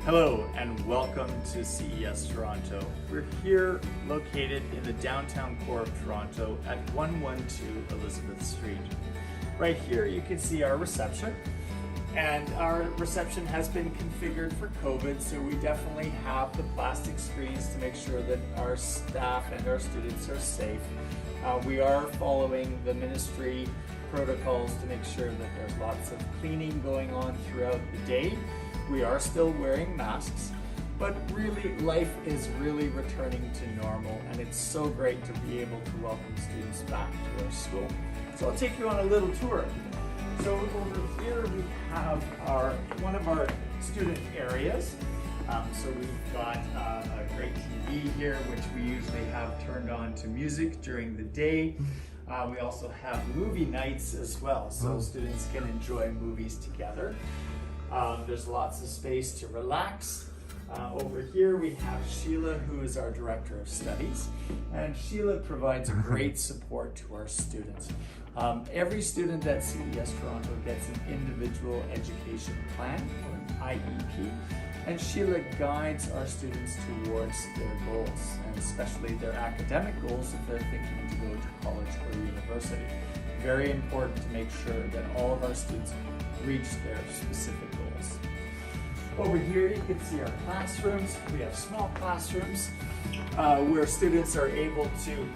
Hello and welcome to CES Toronto. We're here located in the downtown core of Toronto at 112 Elizabeth Street. Right here you can see our reception, and our reception has been configured for COVID, so we definitely have the plastic screens to make sure that our staff and our students are safe. We are following the ministry protocols to make sure that there's lots of cleaning going on throughout the day. We are still wearing masks, but really life is really returning to normal, and it's so great to be able to welcome students back to our school. So I'll take you on a little tour. So over here we have one of our student areas. So we've got a great TV here, which we usually have turned on to music during the day. We also have movie nights as well, so students can enjoy movies together. There's lots of space to relax. Over here we have Sheila, who is our Director of Studies, and Sheila provides great support to our students. Every student at CES Toronto gets an individual education plan, or an IEP, and Sheila guides our students towards their goals, and especially their academic goals if they're thinking to go to college or university. Very important to make sure that all of our students reach their specific goals. Over here you can see our classrooms. We have small classrooms where students are able to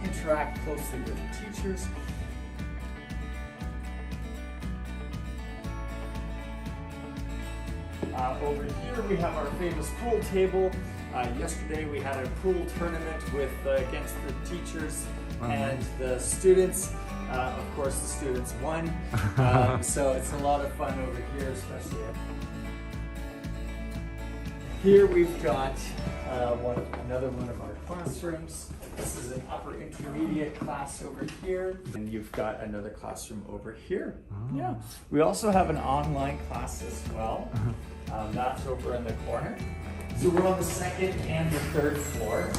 interact closely with the teachers. Over here we have our famous pool table. Yesterday we had a pool tournament against the teachers and the students. Of course the students won, so it's a lot of fun over here, especially here we've got another one of our classrooms. This is an upper intermediate class over here, and you've got another classroom over here. Yeah. We also have an online class as well. That's over in the corner. So we're on the second and the third floor.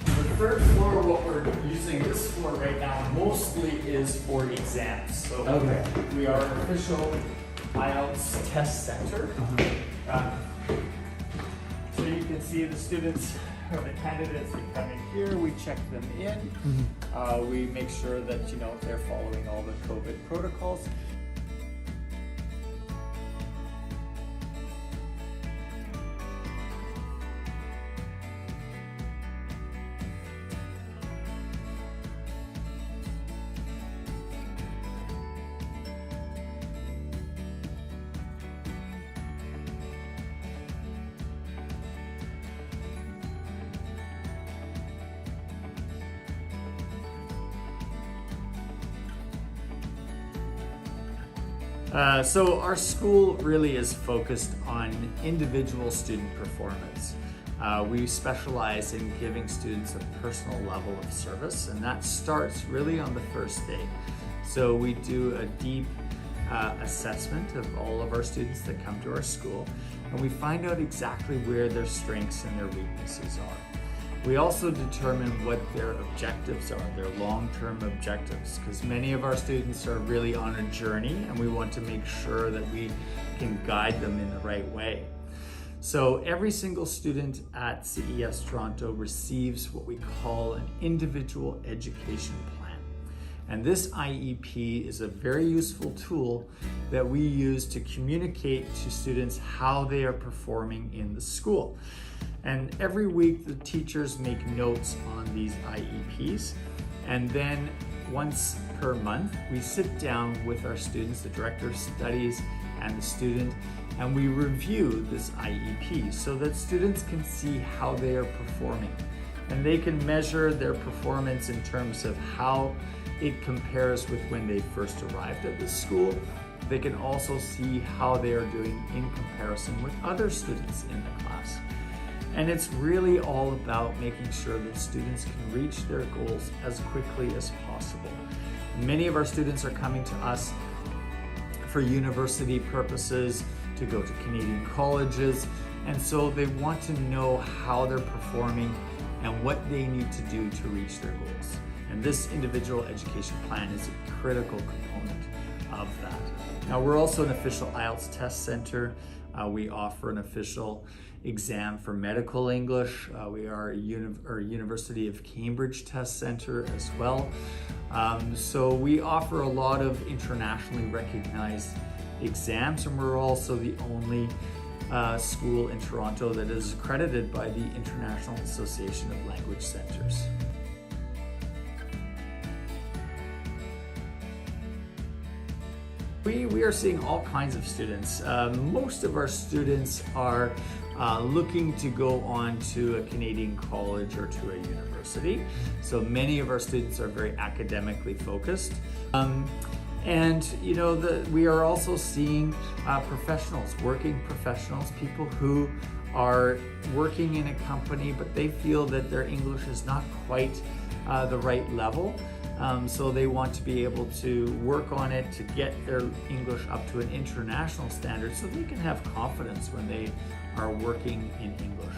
The third floor, what we're using this for right now mostly is for exams. So we are an official IELTS test center. So you can see the students or the candidates that come in here, we check them in. We make sure that they're following all the COVID protocols. So our school really is focused on individual student performance. We specialize in giving students a personal level of service, and that starts really on the first day. So we do a deep assessment of all of our students that come to our school, and we find out exactly where their strengths and their weaknesses are. We also determine what their objectives are, their long-term objectives, because many of our students are really on a journey, and we want to make sure that we can guide them in the right way. So every single student at CES Toronto receives what we call an individual education plan. And this IEP is a very useful tool that we use to communicate to students how they are performing in the school. And every week the teachers make notes on these IEPs, and then once per month we sit down with our students, the Director of Studies and the student, and we review this IEP so that students can see how they are performing, and they can measure their performance in terms of how it compares with when they first arrived at the school. They can also see how they are doing in comparison with other students in the class. And it's really all about making sure that students can reach their goals as quickly as possible. Many of our students are coming to us for university purposes, to go to Canadian colleges, and so they want to know how they're performing and what they need to do to reach their goals. And this individual education plan is a critical component of that. We're also an official IELTS test center. We offer an official exam for medical English. We are a University of Cambridge test center as well. So we offer a lot of internationally recognized exams, and we're also the only school in Toronto that is accredited by the International Association of Language Centers. We are seeing all kinds of students. Most of our students are looking to go on to a Canadian college or to a university. So many of our students are very academically focused. And you know, we are also seeing professionals, working professionals, people who are working in a company, but they feel that their English is not quite the right level. So they want to be able to work on it to get their English up to an international standard so they can have confidence when they are working in English.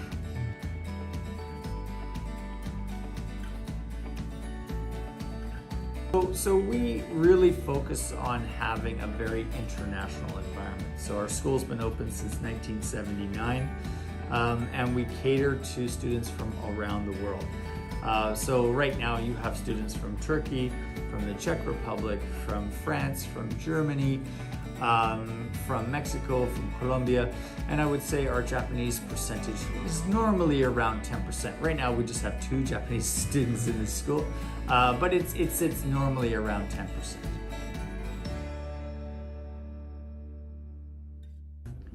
So we really focus on having a very international environment. So our school's been open since 1979, and we cater to students from around the world. So right now you have students from Turkey, from the Czech Republic, from France, from Germany, from Mexico, from Colombia, and I would say our Japanese percentage is normally around 10%. Right now we just have 2 Japanese students in the school, but it's normally around 10%.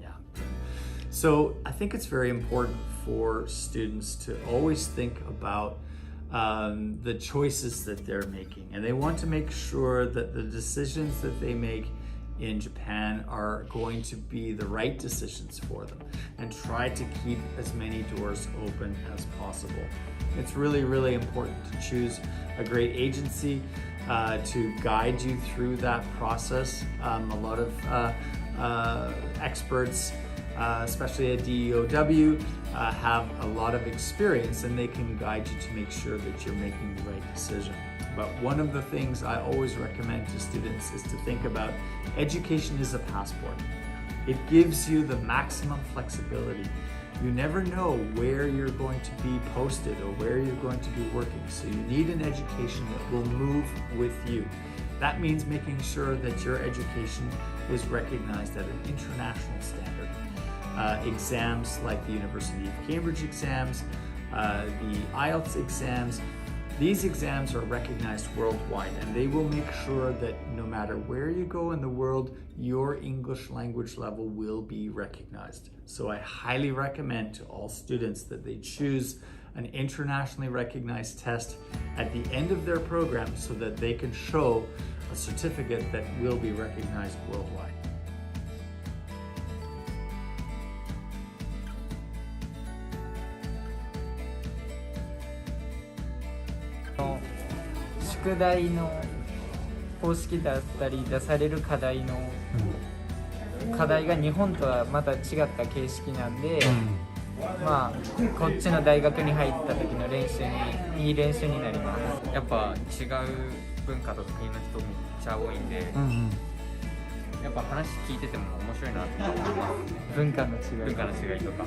Yeah. So I think it's very important for students to always think about the choices that they're making, and they want to make sure that the decisions that they make in Japan are going to be the right decisions for them, and try to keep as many doors open as possible. It's really, really important to choose a great agency to guide you through that process. A lot of experts, especially at DEOW, have a lot of experience, and they can guide you to make sure that you're making the right decision. But one of the things I always recommend to students is to think about education is a passport. It gives you the maximum flexibility. You never know where you're going to be posted or where you're going to be working, so you need an education that will move with you. That means making sure that your education is recognized at an international standard. Exams like the University of Cambridge exams, the IELTS exams, these exams are recognized worldwide, and they will make sure that no matter where you go in the world, your English language level will be recognized. So I highly recommend to all students that they choose an internationally recognized test at the end of their program so that they can show a certificate that will be recognized worldwide. 宿題の公式だったり出される課題が日本とはまた違った形式なんで、まあこっちの大学に入った時の練習にいい練習になります。やっぱ違う文化とか国の人めっちゃ多いんで、やっぱ話聞いてても面白いなと思いますね。文化の違いとか。